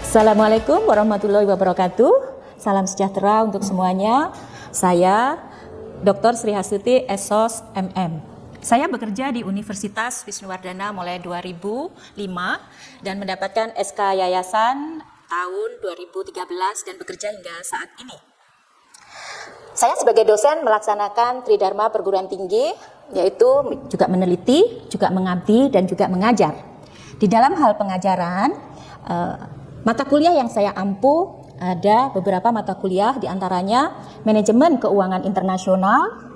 Assalamualaikum warahmatullahi wabarakatuh. Salam sejahtera untuk semuanya. Saya Dr. Sri Hasuti, SOS MM. Saya bekerja di Universitas Wisnuwardana mulai 2005 dan mendapatkan SK Yayasan tahun 2013 dan bekerja hingga saat ini. Saya sebagai dosen melaksanakan Tridharma Perguruan Tinggi, yaitu juga meneliti, juga mengabdi, dan juga mengajar. Di dalam hal pengajaran, mata kuliah yang saya ampu ada beberapa mata kuliah, diantaranya Manajemen Keuangan Internasional,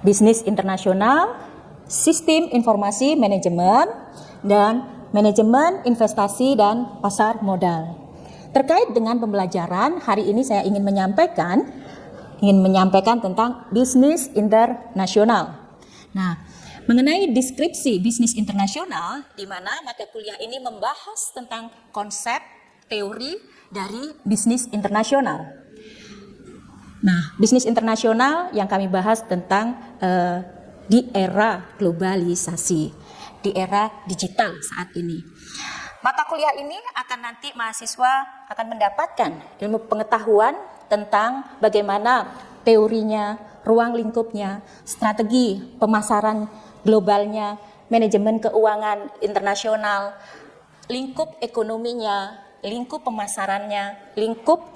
Bisnis Internasional, Sistem Informasi Manajemen, dan Manajemen Investasi dan Pasar Modal. Terkait dengan pembelajaran, hari ini saya ingin menyampaikan tentang bisnis internasional. Nah, mengenai deskripsi bisnis internasional, di mana mata kuliah ini membahas tentang konsep teori dari bisnis internasional. Nah, bisnis internasional yang kami bahas tentang di era globalisasi, di era digital saat ini. Mata kuliah ini akan nanti mahasiswa akan mendapatkan ilmu pengetahuan tentang bagaimana teorinya, ruang lingkupnya, strategi pemasaran globalnya, manajemen keuangan internasional, lingkup ekonominya, lingkup pemasarannya, lingkup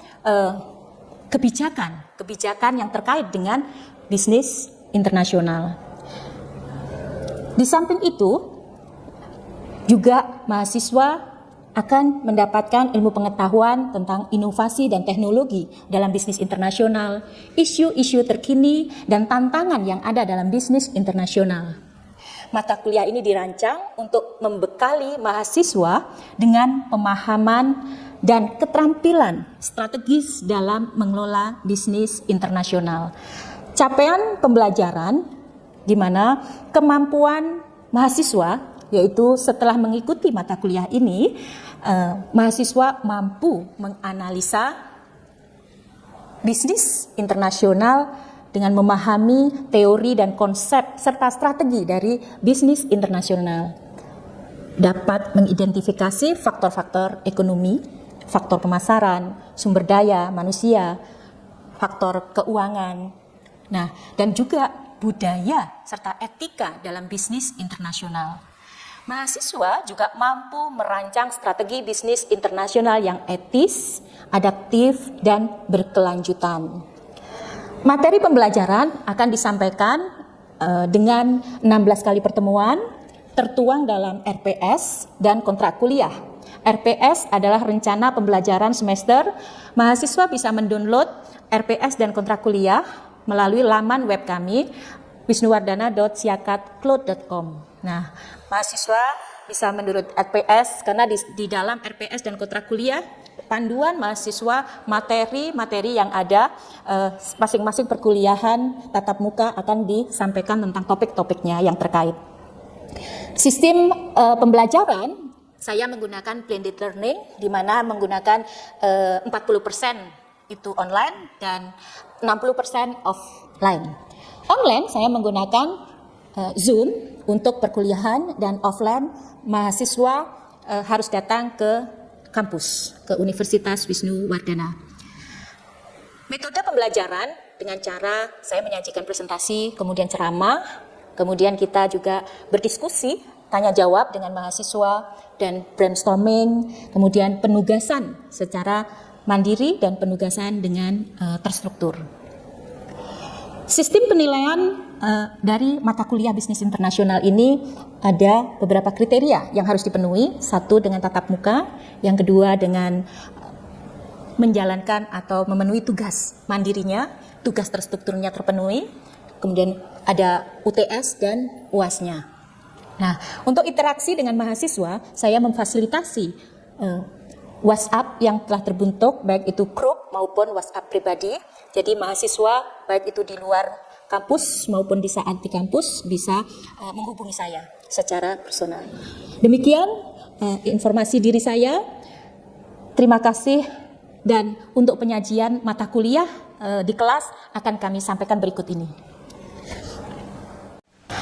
kebijakan yang terkait dengan bisnis internasional. Di samping itu, juga mahasiswa akan mendapatkan ilmu pengetahuan tentang inovasi dan teknologi dalam bisnis internasional, isu-isu terkini dan tantangan yang ada dalam bisnis internasional. Mata kuliah ini dirancang untuk membekali mahasiswa dengan pemahaman dan keterampilan strategis dalam mengelola bisnis internasional. Capaian pembelajaran di mana kemampuan mahasiswa, yaitu setelah mengikuti mata kuliah ini, mahasiswa mampu menganalisa bisnis internasional dengan memahami teori dan konsep serta strategi dari bisnis internasional, dapat mengidentifikasi faktor-faktor ekonomi, faktor pemasaran, sumber daya manusia, faktor keuangan, nah, dan juga budaya serta etika dalam bisnis internasional. Mahasiswa juga mampu merancang strategi bisnis internasional yang etis, adaptif, dan berkelanjutan. Materi pembelajaran akan disampaikan dengan 16 kali pertemuan, tertuang dalam RPS dan kontrak kuliah. RPS adalah rencana pembelajaran semester. Mahasiswa bisa mendownload RPS dan kontrak kuliah melalui laman web kami, wisnuwardana.siakatcloud.com. Nah, mahasiswa bisa mendownload RPS karena di dalam RPS dan kontrak kuliah panduan mahasiswa materi-materi yang ada masing-masing perkuliahan tatap muka akan disampaikan tentang topik-topiknya yang terkait. Sistem pembelajaran saya menggunakan blended learning di mana menggunakan 40% itu online dan 60% offline. Online saya menggunakan Zoom untuk perkuliahan dan offline mahasiswa harus datang ke kampus, ke Universitas Wisnuwardana. Metode pembelajaran dengan cara saya menyajikan presentasi, kemudian ceramah, kemudian kita juga berdiskusi, tanya jawab dengan mahasiswa dan brainstorming, kemudian penugasan secara mandiri dan penugasan dengan terstruktur. Sistem penilaian dari mata kuliah bisnis internasional ini ada beberapa kriteria yang harus dipenuhi. Satu, dengan tatap muka. Yang kedua, dengan menjalankan atau memenuhi tugas mandirinya, tugas terstrukturnya terpenuhi. Kemudian ada UTS dan UAS-nya. Nah, untuk interaksi dengan mahasiswa, saya memfasilitasi WhatsApp yang telah terbentuk, baik itu grup maupun WhatsApp pribadi. Jadi mahasiswa, baik itu di luar kampus maupun di saat di kampus, bisa menghubungi saya secara personal. Demikian informasi diri saya. Terima kasih, dan untuk penyajian mata kuliah di kelas akan kami sampaikan berikut ini.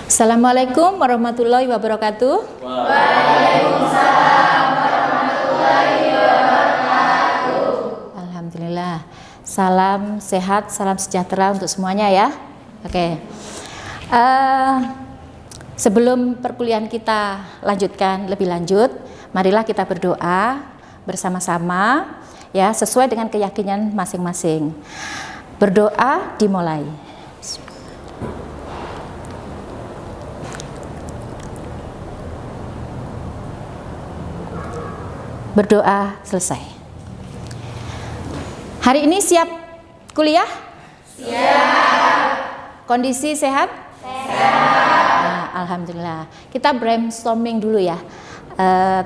Assalamualaikum warahmatullahi wabarakatuh. Waalaikumsalam warahmatullahi wabarakatuh. Salam sehat, salam sejahtera untuk semuanya ya. Oke. Sebelum perkuliahan kita lanjutkan lebih lanjut, marilah kita berdoa bersama-sama ya, sesuai dengan keyakinan masing-masing. Berdoa dimulai. Berdoa selesai. Hari ini siap kuliah? Siap. Kondisi sehat? Sehat. Nah, alhamdulillah. Kita brainstorming dulu ya.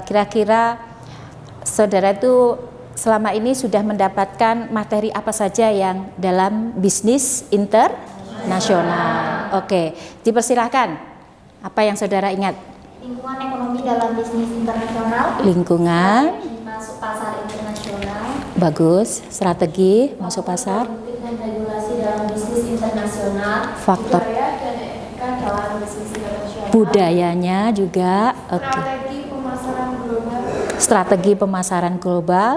Kira-kira saudara itu selama ini sudah mendapatkan materi apa saja yang dalam bisnis internasional? Oke, dipersilahkan. Apa yang saudara ingat? Lingkungan ekonomi dalam bisnis internasional. Lingkungan. Masuk pasar internasional. Bagus. Strategi masuk pasar. Politik dan regulasi dalam bisnis internasional. Faktor. Budaya dan etika dalam bisnis internasional. Budayanya juga. Oke. Strategi pemasaran global. Strategi pemasaran global.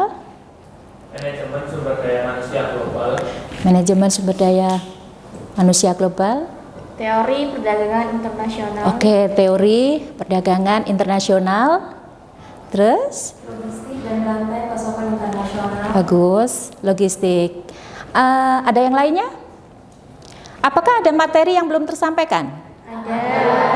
Manajemen sumber daya manusia global. Manajemen sumber daya manusia global. Teori perdagangan internasional. Oke, teori perdagangan internasional. Terus? Logistik dan rantai pasokan internasional. Bagus, logistik. Ada yang lainnya? Apakah ada materi yang belum tersampaikan? Ada.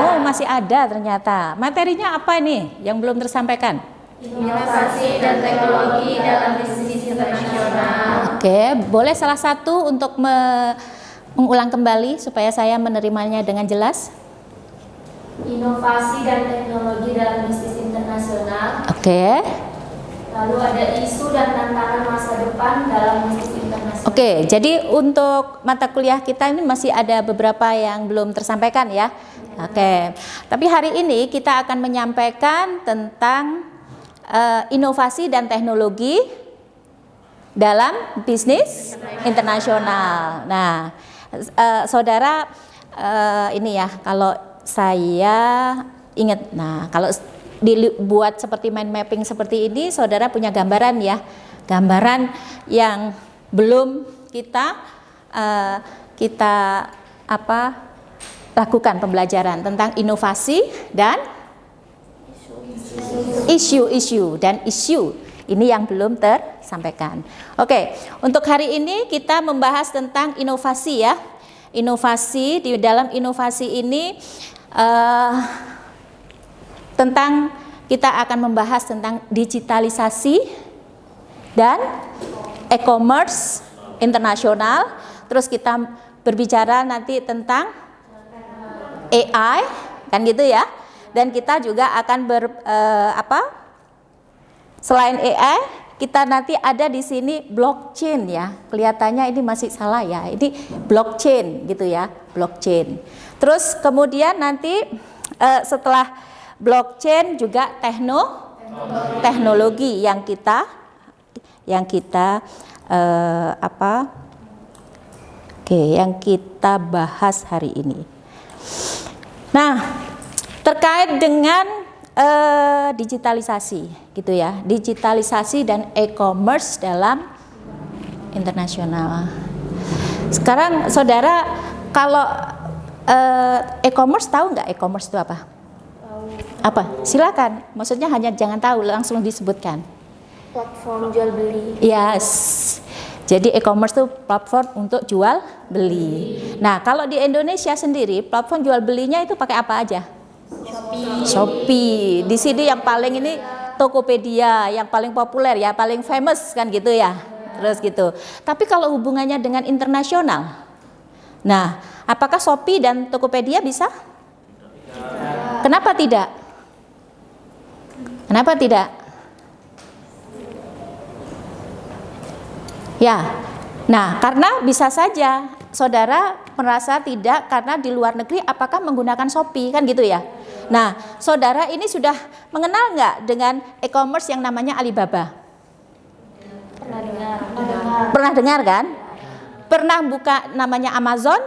Oh, masih ada ternyata. Materinya apa ini yang belum tersampaikan? Inovasi dan teknologi dalam bisnis internasional. Oke, boleh salah satu untuk mengulang kembali supaya saya menerimanya dengan jelas? Inovasi dan teknologi dalam bisnis internasional. Oke. Lalu ada isu dan tantangan masa depan dalam bisnis internasional. Oke, jadi untuk mata kuliah kita ini masih ada beberapa yang belum tersampaikan ya. Oke, tapi hari ini kita akan menyampaikan tentang inovasi dan teknologi dalam bisnis internasional. Nah, saudara, ini ya, kalau saya ingat, nah kalau dibuat seperti mind mapping seperti ini, saudara punya gambaran ya, gambaran yang belum kita lakukan pembelajaran tentang inovasi dan isu ini yang belum tersampaikan. Oke, untuk hari ini kita membahas tentang inovasi ya. Inovasi, di dalam inovasi ini tentang kita akan membahas tentang digitalisasi dan e-commerce internasional. Terus kita berbicara nanti tentang AI, kan gitu ya. Dan kita juga akan selain AI, kita nanti ada di sini blockchain ya. Kelihatannya ini masih salah ya. Ini blockchain gitu ya, blockchain. Terus kemudian nanti setelah blockchain juga teknologi yang kita yang kita bahas hari ini. Nah, terkait dengan digitalisasi gitu ya, digitalisasi dan e-commerce dalam internasional. Sekarang saudara, kalau e-commerce, tahu nggak e-commerce itu apa? Apa? Silakan. Maksudnya hanya jangan tahu, langsung disebutkan. Platform jual beli. Yes. Jadi e-commerce itu platform untuk jual beli. Nah, kalau di Indonesia sendiri, platform jual belinya itu pakai apa aja? Shopee. Di sini yang paling ini Tokopedia, yang paling populer ya, paling famous kan gitu ya. Terus gitu. Tapi kalau hubungannya dengan internasional, nah, apakah Shopee dan Tokopedia bisa? Kenapa tidak? Kenapa tidak? Ya, nah karena bisa saja saudara merasa tidak karena di luar negeri apakah menggunakan Shopee kan gitu ya. Nah, saudara ini sudah mengenal nggak dengan e-commerce yang namanya Alibaba? Pernah dengar. Pernah dengar kan? Pernah buka namanya Amazon?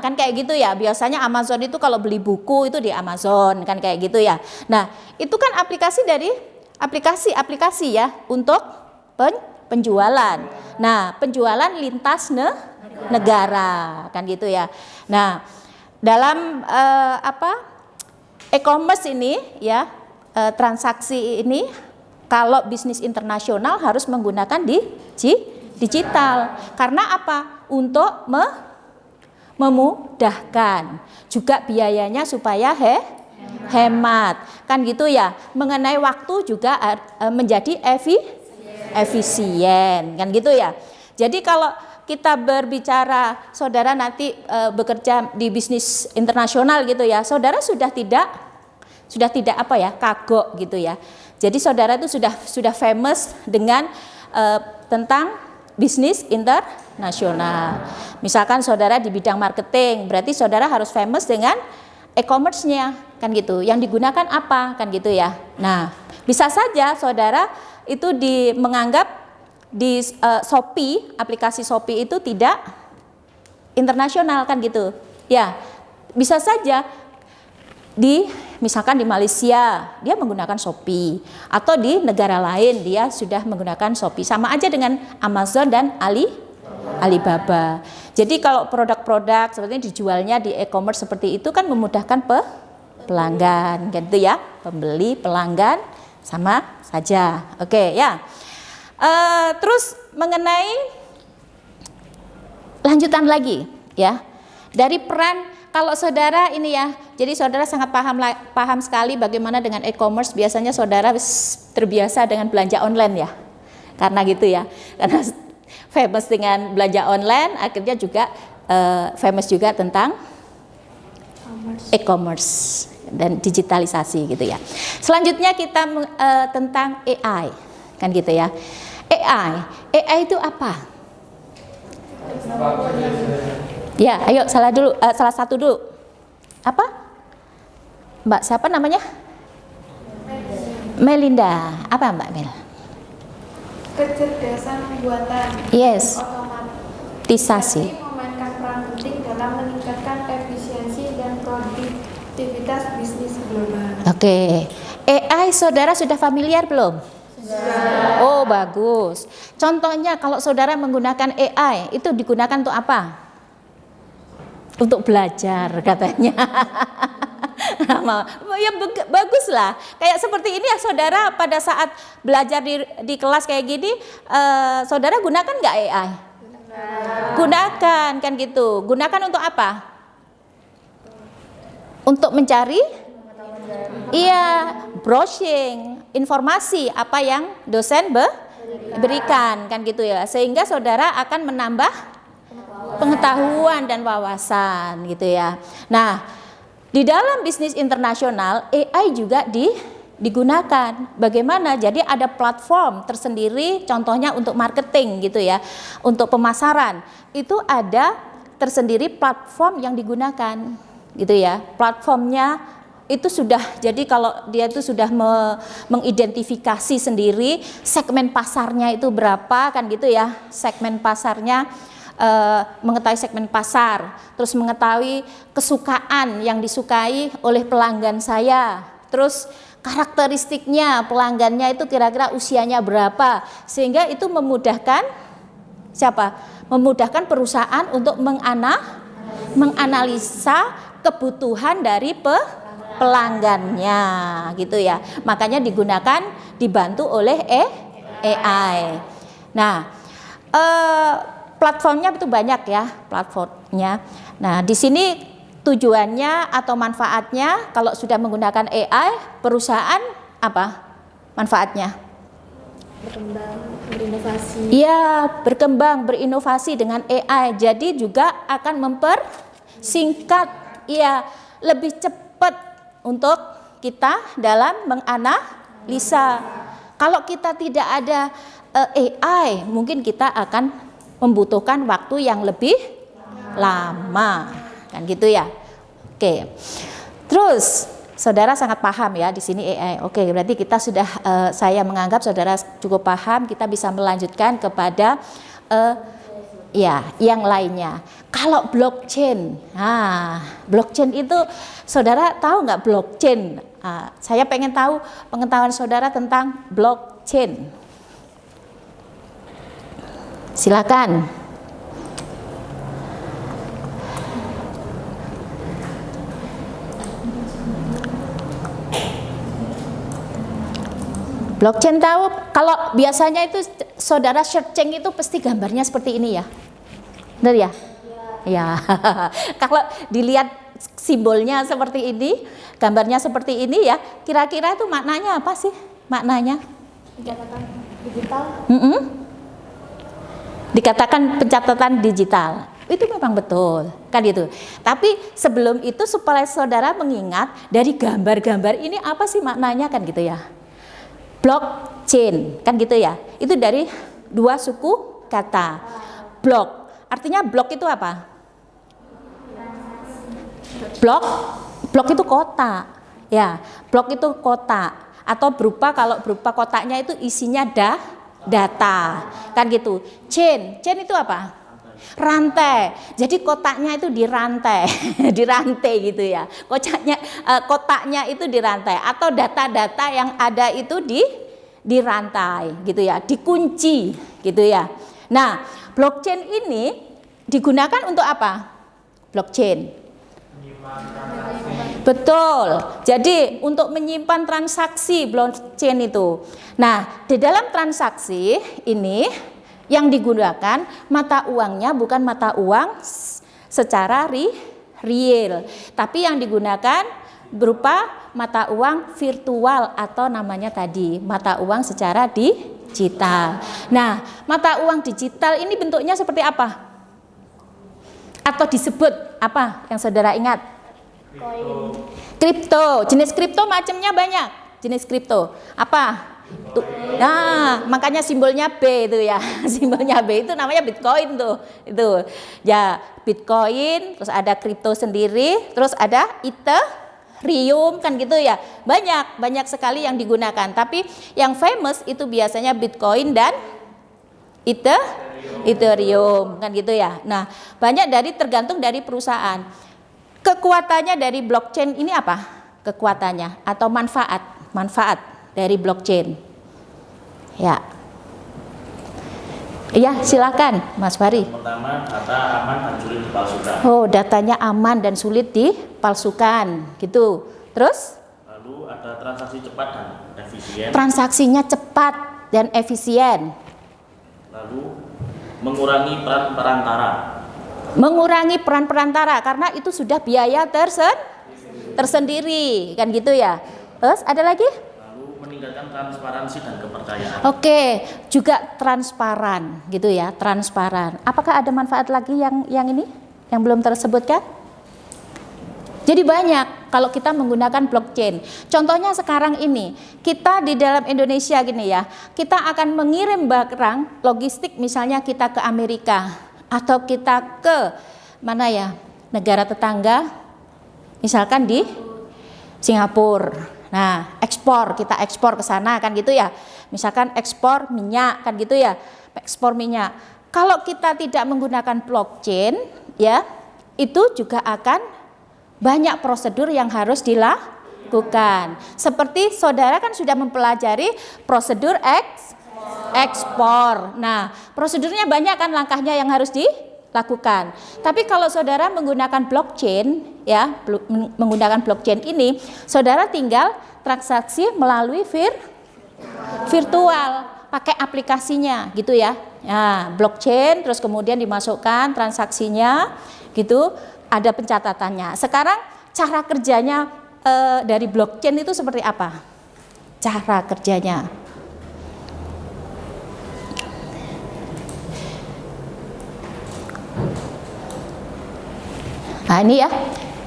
Kan kayak gitu ya. Biasanya Amazon itu kalau beli buku itu di Amazon kan kayak gitu ya. Nah, itu kan aplikasi dari aplikasi ya untuk penjualan. Nah, penjualan lintas negara kan gitu ya. Nah, dalam e-commerce ini ya, transaksi ini kalau bisnis internasional harus menggunakan digital. Karena apa? Untuk memudahkan, juga biayanya supaya hemat kan gitu ya. Mengenai waktu juga menjadi efisien kan gitu ya. Jadi kalau kita berbicara saudara nanti bekerja di bisnis internasional gitu ya, saudara sudah tidak kagok gitu ya. Jadi saudara itu sudah famous dengan tentang bisnis internasional. Misalkan saudara di bidang marketing, berarti saudara harus famous dengan e-commerce-nya kan gitu. Yang digunakan apa kan gitu ya. Nah, bisa saja saudara itu menganggap di Shopee, aplikasi Shopee itu tidak internasional kan gitu. Ya, bisa saja misalkan di Malaysia dia menggunakan Shopee, atau di negara lain dia sudah menggunakan Shopee. Sama aja dengan Amazon dan Alibaba. Jadi kalau produk-produk seperti ini dijualnya di e-commerce seperti itu kan memudahkan pelanggan gitu ya. Pembeli, pelanggan sama saja. Oke ya. Terus mengenai lanjutan lagi ya. Dari peran, kalau saudara ini ya, jadi saudara sangat paham sekali bagaimana dengan e-commerce. Biasanya saudara terbiasa dengan belanja online ya. Karena gitu ya. Karena famous dengan belanja online, akhirnya juga famous juga tentang e-commerce dan digitalisasi gitu ya. Selanjutnya kita tentang AI kan gitu ya. AI itu apa? Ya, ayo salah satu dulu. Apa? Mbak siapa namanya? Melinda. Apa Mbak Mel? Kecerdasan buatan. Yes. Otomatisasi memainkan peran penting dalam meningkatkan efisiensi dan produktivitas bisnis global. Oke. AI saudara sudah familiar belum? Sudah. Oh, bagus. Contohnya kalau saudara menggunakan AI, itu digunakan untuk apa? Untuk belajar katanya. Ya bagus lah. Kayak seperti ini ya saudara, pada saat belajar di kelas kayak gini, saudara gunakan nggak AI? Gunakan kan gitu. Gunakan untuk apa? Untuk mencari? Iya, browsing informasi apa yang dosen berikan kan gitu ya. Sehingga saudara akan menambah pengetahuan dan wawasan gitu ya. Nah, di dalam bisnis internasional AI juga digunakan. Bagaimana? Jadi ada platform tersendiri, contohnya untuk marketing gitu ya, untuk pemasaran. Itu ada tersendiri platform yang digunakan gitu ya. Platformnya itu sudah, jadi kalau dia itu sudah mengidentifikasi sendiri segmen pasarnya itu berapa kan gitu ya. Segmen pasarnya, mengetahui segmen pasar, terus mengetahui kesukaan yang disukai oleh pelanggan saya, terus karakteristiknya pelanggannya itu kira-kira usianya berapa, sehingga itu memudahkan siapa? Memudahkan perusahaan untuk menganalisa kebutuhan dari pelanggannya gitu ya. Makanya dibantu oleh AI. Nah, platformnya itu banyak ya platformnya. Nah, di sini tujuannya atau manfaatnya kalau sudah menggunakan AI, perusahaan apa manfaatnya? Berkembang, berinovasi. Iya, berkembang, berinovasi dengan AI. Jadi juga akan mempersingkat, ya, lebih cepat untuk kita dalam menganalisa. Kalau kita tidak ada AI, mungkin kita akan membutuhkan waktu yang lebih lama kan gitu ya. Oke. Terus saudara sangat paham ya di sini AI. Oke, berarti kita sudah saya menganggap saudara cukup paham, kita bisa melanjutkan kepada ya yang lainnya. Kalau blockchain. Nah, blockchain itu saudara tahu nggak blockchain? Saya pengen tahu pengetahuan saudara tentang blockchain. Silakan. Blockchain tahu, kalau biasanya itu saudara searching itu pasti gambarnya seperti ini ya. Benar ya? Ya. Kalau dilihat simbolnya seperti ini, gambarnya seperti ini ya, kira-kira itu maknanya apa sih? Maknanya? Pencatatan digital. Dikatakan pencatatan digital. Itu memang betul, kan itu. Tapi sebelum itu supaya saudara mengingat dari gambar-gambar ini apa sih maknanya kan gitu ya. Blockchain, kan gitu ya. Itu dari dua suku kata. Block, artinya blok itu apa? Blok itu kota. Ya, blok itu kota atau berupa, kalau berupa kotaknya itu isinya data. Kan gitu. Chain itu apa? Rantai. Jadi kotaknya itu dirantai, dirantai gitu ya. Kotaknya itu dirantai atau data-data yang ada itu dirantai gitu ya, dikunci gitu ya. Nah, blockchain ini digunakan untuk apa? Blockchain. Betul. Jadi untuk menyimpan transaksi blockchain itu. Nah, di dalam transaksi ini yang digunakan mata uangnya bukan mata uang secara real, tapi yang digunakan berupa mata uang virtual atau namanya tadi mata uang secara digital. Nah, mata uang digital ini bentuknya seperti apa? Atau disebut apa yang saudara ingat? Koin. Kripto. Jenis kripto macamnya banyak. Jenis kripto apa? Nah, makanya simbolnya B itu ya. Simbolnya B itu namanya Bitcoin tuh. Itu. Ya, Bitcoin, terus ada kripto sendiri, terus ada Ethereum kan gitu ya. Banyak sekali yang digunakan. Tapi yang famous itu biasanya Bitcoin dan Ethereum kan gitu ya. Nah, banyak tergantung dari perusahaan. Kekuatannya dari blockchain ini apa? Kekuatannya atau manfaat dari blockchain. Ya. Iya, silakan Mas Fahri. Pertama, data aman dan sulit dipalsukan. Oh, datanya aman dan sulit dipalsukan, gitu. Terus? Lalu ada transaksi cepat dan efisien. Transaksinya cepat dan efisien. Lalu mengurangi peran perantara. Mengurangi peran perantara karena itu sudah biaya tersendiri, kan gitu ya. Terus ada lagi? Lalu meningkatkan transparansi dan kepercayaan. Oke, juga transparan gitu ya, transparan. Apakah ada manfaat lagi yang ini yang belum tersebutkan? Jadi banyak kalau kita menggunakan blockchain. Contohnya sekarang ini, kita di dalam Indonesia gini ya, kita akan mengirim barang logistik misalnya kita ke Amerika atau kita ke mana ya, negara tetangga, misalkan di Singapura. Nah, kita ekspor ke sana kan gitu ya. Misalkan ekspor minyak kan gitu ya. Ekspor minyak. Kalau kita tidak menggunakan blockchain ya, itu juga akan banyak prosedur yang harus dilakukan. Seperti saudara kan sudah mempelajari prosedur ekspor. Nah, prosedurnya banyak kan langkahnya yang harus dilakukan. Tapi kalau saudara menggunakan blockchain ya, menggunakan blockchain ini, saudara tinggal transaksi melalui virtual, pakai aplikasinya gitu ya. Nah, blockchain terus kemudian dimasukkan transaksinya gitu, ada pencatatannya. Sekarang cara kerjanya dari blockchain itu seperti apa? Cara kerjanya. Nah, ini ya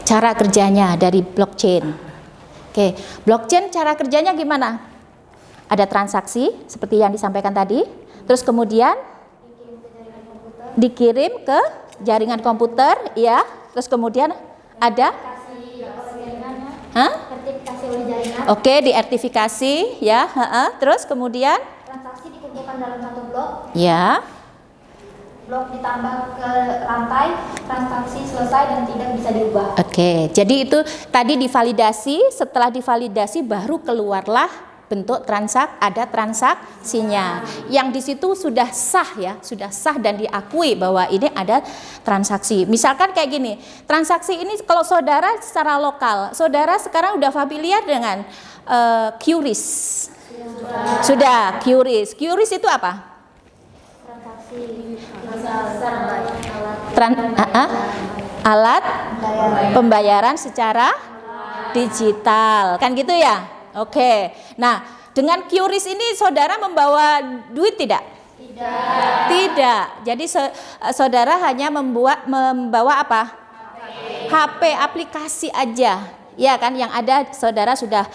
cara kerjanya dari blockchain. Oke, blockchain cara kerjanya gimana? Ada transaksi seperti yang disampaikan tadi, terus kemudian dikirim ke jaringan komputer, ya. Terus kemudian ada Sertifikasi oleh jaringan. Oke, disertifikasi ya, terus kemudian Transaksi dikumpulkan dalam satu blok. ya. Blok ditambah ke rantai, transaksi selesai dan tidak bisa diubah. Oke, jadi itu tadi divalidasi, setelah divalidasi baru keluarlah bentuk ada transaksinya. Yang di situ sudah sah ya, sudah sah dan diakui bahwa ini ada transaksi. Misalkan kayak gini, transaksi ini kalau saudara secara lokal, saudara sekarang udah familiar dengan QRIS. Sudah, QRIS. QRIS itu apa? Alat pembayaran secara digital, kan gitu ya? Oke. Nah, dengan QRIS ini saudara membawa duit tidak? Tidak. Jadi saudara hanya membawa apa? HP aplikasi aja. Ya kan, yang ada saudara sudah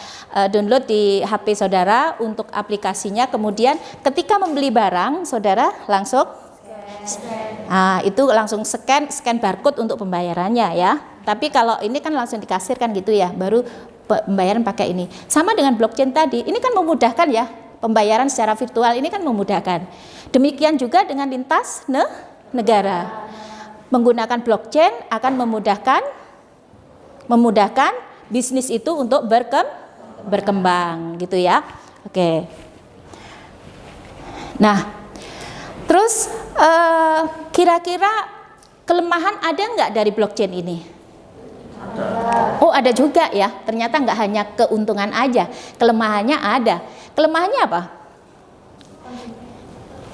download di HP saudara untuk aplikasinya. Kemudian ketika membeli barang, saudara langsung itu langsung scan barcode untuk pembayarannya ya. Tapi kalau ini kan langsung dikasir kan gitu ya, baru pembayaran pakai ini. Sama dengan blockchain tadi, ini kan memudahkan ya, pembayaran secara virtual ini kan memudahkan. Demikian juga dengan lintas negara. Menggunakan blockchain akan memudahkan bisnis itu untuk berkembang gitu ya. Oke. Nah, terus kira-kira kelemahan ada nggak dari blockchain ini? Oh, ada juga ya. Ternyata nggak hanya keuntungan aja, kelemahannya ada. Kelemahannya apa?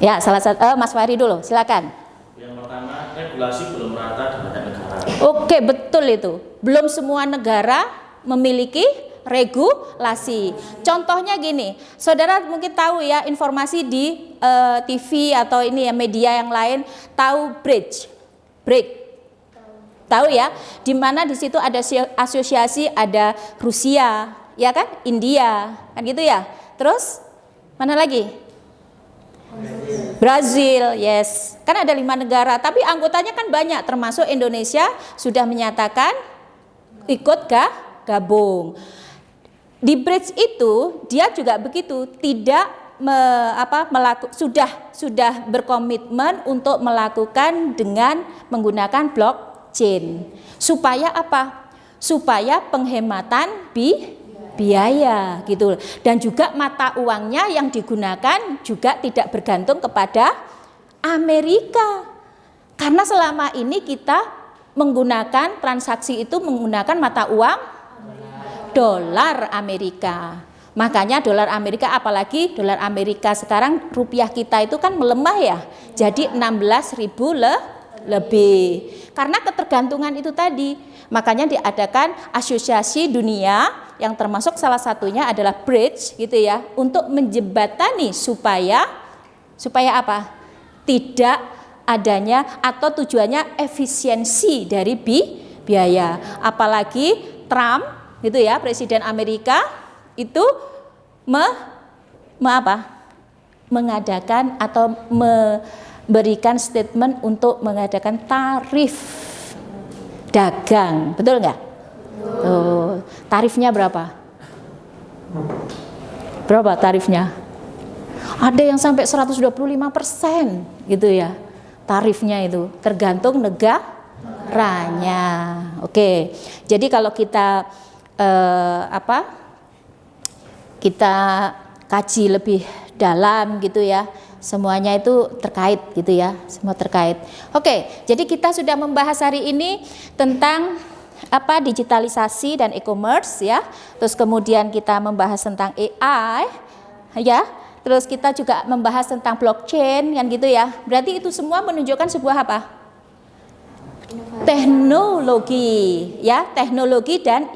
Ya, salah satu Mas Fahri dulu, silakan. Yang pertama, regulasi belum rata di banyak negara. Oke, betul itu. Belum semua negara memiliki regulasi. Contohnya gini, saudara mungkin tahu ya, informasi di TV atau ini ya, media yang lain, tahu BRIC. Tahu ya, di mana di situ ada asosiasi, ada Rusia, ya kan, India, kan gitu ya. Terus mana lagi? Brazil, yes. Kan ada 5 negara, tapi anggotanya kan banyak, termasuk Indonesia sudah menyatakan ikut gabung. Di BRICS itu dia juga begitu, tidak sudah berkomitmen untuk melakukan dengan menggunakan blockchain. Supaya apa? Supaya penghematan biaya gitu. Dan juga mata uangnya yang digunakan juga tidak bergantung kepada Amerika. Karena selama ini kita menggunakan transaksi itu menggunakan mata uang dolar Amerika. Makanya dolar Amerika, apalagi dolar Amerika sekarang rupiah kita itu kan melemah ya. Jadi 16.000 lebih. Karena ketergantungan itu tadi. Makanya diadakan asosiasi dunia yang termasuk salah satunya adalah BRICS gitu ya, untuk menjembatani supaya apa? Tidak adanya atau tujuannya efisiensi dari biaya. Apalagi Trump gitu ya, Presiden Amerika itu mengadakan atau memberikan statement untuk mengadakan tarif dagang, betul nggak? Tuh, tarifnya berapa? Berapa tarifnya? Ada yang sampai 125% gitu ya, tarifnya itu tergantung negaranya. Oke, jadi kalau kita kita kaji lebih dalam gitu ya, semuanya itu terkait gitu ya, semua terkait. Oke, jadi kita sudah membahas hari ini tentang digitalisasi dan e-commerce ya. Terus kemudian kita membahas tentang AI ya. Terus kita juga membahas tentang blockchain kan gitu ya. Berarti itu semua menunjukkan sebuah apa? Teknologi ya, teknologi dan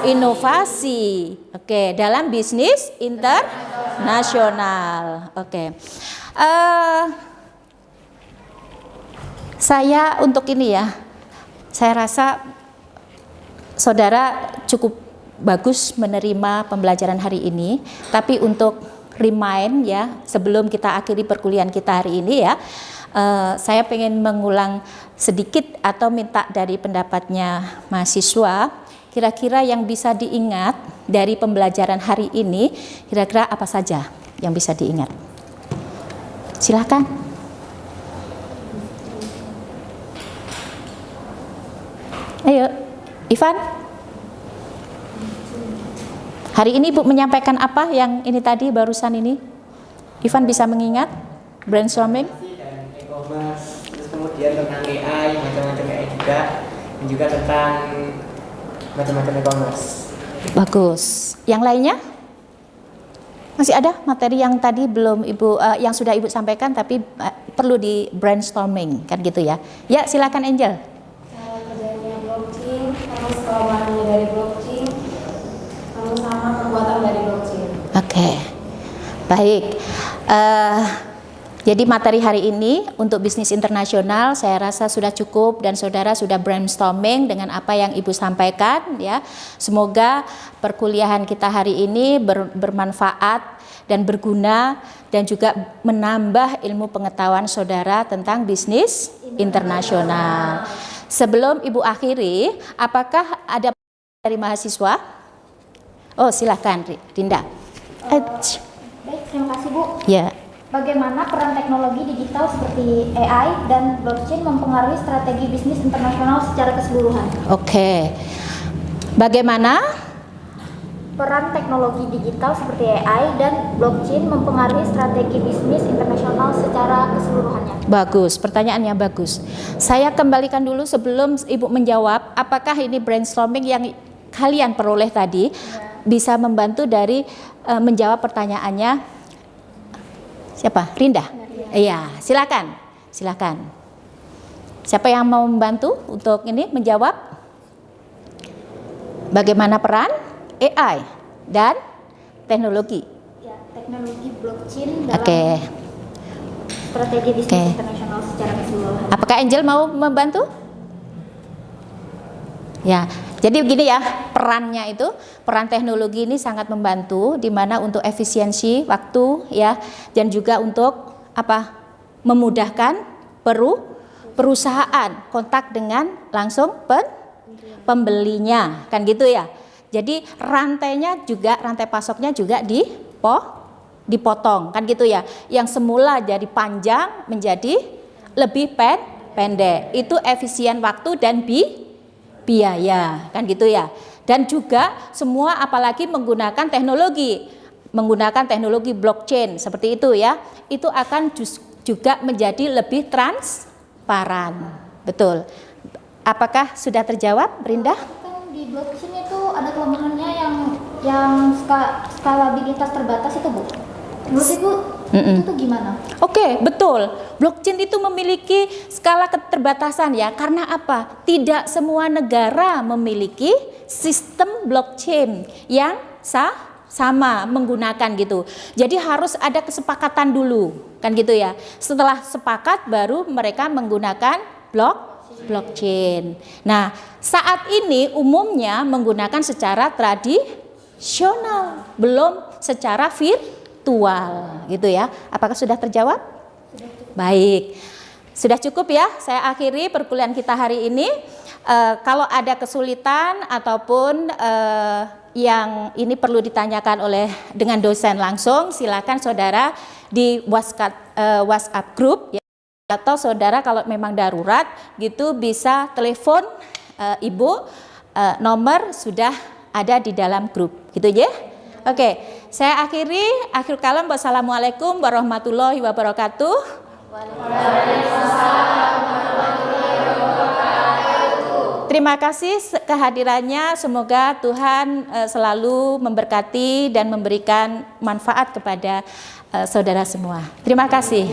inovasi. Oke, dalam bisnis internasional. Oke. Saya untuk ini ya, saya rasa saudara cukup bagus menerima pembelajaran hari ini. Tapi untuk remind ya, sebelum kita akhiri perkuliahan kita hari ini ya, saya pengen mengulang sedikit atau minta dari pendapatnya mahasiswa. Kira-kira yang bisa diingat dari pembelajaran hari ini, kira-kira apa saja yang bisa diingat? Silakan. Ayo, Ivan. Hari ini Ibu menyampaikan apa yang ini tadi barusan ini? Ivan bisa mengingat? Brainstorming? Dan e-commerce, terus kemudian tentang AI, macam-macam AI juga, dan juga tentang macam-macam e-commerce. Bagus. Yang lainnya? Masih ada materi yang tadi belum Ibu, yang sudah Ibu sampaikan tapi perlu di brainstorming kan gitu ya? Ya silakan Angel. Kerjanya blockchain, terus kelemahannya dari blockchain, lalu sama kekuatan dari blockchain. Oke, baik. Jadi materi hari ini untuk bisnis internasional saya rasa sudah cukup dan saudara sudah brainstorming dengan apa yang Ibu sampaikan ya. Semoga perkuliahan kita hari ini bermanfaat dan berguna dan juga menambah ilmu pengetahuan saudara tentang bisnis internasional. Sebelum Ibu akhiri, apakah ada dari mahasiswa? Oh, silakan Rinda. Baik, terima kasih Bu. Ya. Bagaimana peran teknologi digital seperti AI dan blockchain mempengaruhi strategi bisnis internasional secara keseluruhan? Oke. Bagaimana Peran teknologi digital seperti AI dan blockchain mempengaruhi strategi bisnis internasional secara keseluruhannya? Bagus, pertanyaannya bagus. Saya kembalikan dulu sebelum Ibu menjawab, apakah ini brainstorming yang kalian peroleh tadi bisa membantu dari menjawab pertanyaannya siapa? Rinda? Iya, silakan. Silakan. Siapa yang mau membantu untuk ini menjawab? Bagaimana peran AI dan teknologi? Ya, teknologi blockchain dalam Oke. strategi bisnis Oke. internasional secara keseluruhan. Apakah Angel mau membantu? Ya, jadi begini ya, perannya itu, peran teknologi ini sangat membantu di mana untuk efisiensi waktu ya, dan juga untuk apa? Memudahkan perusahaan kontak dengan langsung pembelinya, kan gitu ya. Jadi rantainya juga, rantai pasoknya juga dipotong, kan gitu ya. Yang semula jadi panjang menjadi lebih pendek. Itu efisien waktu dan biaya, kan gitu ya. Dan juga semua apalagi menggunakan teknologi blockchain seperti itu ya, itu akan juga menjadi lebih transparan. Betul. Apakah sudah terjawab, Rinda? Kan di blockchain itu ada kelemahannya yang skalabilitas terbatas itu Bu. Menurut Ibu itu tuh gimana? Oke, betul. Blockchain itu memiliki skala keterbatasan ya. Karena apa? Tidak semua negara memiliki sistem blockchain yang sama menggunakan gitu. Jadi harus ada kesepakatan dulu, kan gitu ya. Setelah sepakat baru mereka menggunakan blockchain. Nah, saat ini umumnya menggunakan secara tradisional, belum secara virtual gitu ya. Apakah sudah terjawab? Baik, sudah cukup ya. Saya akhiri perkuliahan kita hari ini. Kalau ada kesulitan ataupun yang ini perlu ditanyakan dengan dosen langsung, silakan saudara di WhatsApp group ya. Atau saudara kalau memang darurat gitu bisa telepon Ibu, nomor sudah ada di dalam grup gitu ya. Oke, saya akhir kalam. Wassalamualaikum warahmatullahi wabarakatuh. Terima kasih kehadirannya. Semoga Tuhan selalu memberkati dan memberikan manfaat kepada saudara semua. Terima kasih.